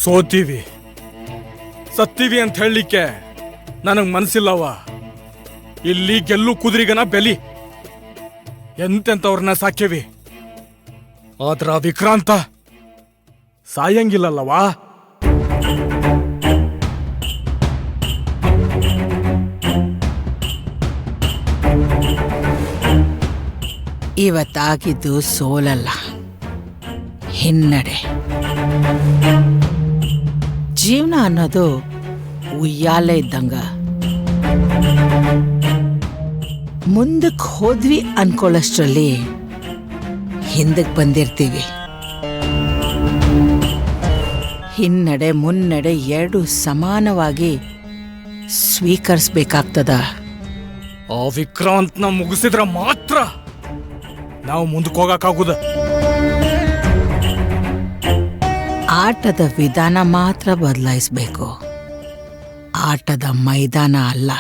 ಸೋತೀವಿ ಸತ್ತೀವಿ ಅಂತ ಹೇಳಲಿಕ್ಕೆ ನನಗ್ ಮನಸ್ಸಿಲ್ಲವ. ಇಲ್ಲಿ ಗೆಲ್ಲು ಕುದುರಿಗನ ಬೆಲಿ. ಎಂತೆಂತವ್ರನ್ನ ಸಾಕ್ಯವಿ, ಆದ್ರ ವಿಕ್ರಾಂತ ಸಾಯಂಗಿಲ್ಲಲ್ಲವಾ. ಇವತ್ತಾಗಿದ್ದು ಸೋಲಲ್ಲ, ಹಿನ್ನಡೆ. ಜೀವನ ಅನ್ನೋದು ಉಯ್ಯಾಲೆ ಇದ್ದಂಗ. ಮುಂದಕ್ಕೆ ಹೋದ್ವಿ ಅನ್ಕೊಳ್ಳೋಷ್ಟ್ರಲ್ಲಿ ಹಿಂದಕ್ಕೆ ಬಂದಿರ್ತೀವಿ. ಹಿನ್ನಡೆ ಮುನ್ನಡೆ ಎರಡು ಸಮಾನವಾಗಿ ಸ್ವೀಕರಿಸ್ಬೇಕಾಗ್ತದ. ಆ ವಿಕ್ರಾಂತ್ನ ಮುಗಿಸಿದ್ರ ಮಾತ್ರ ನಾವು ಮುಂದಕ್ಕೆ ಹೋಗಕ್ಕಾಗುದ. ಆಟದ ವಿಧಾನ ಮಾತ್ರ ಬದಲಾಯಿಸ್ಬೇಕು, ಆಟದ ಮೈದಾನ ಅಲ್ಲ.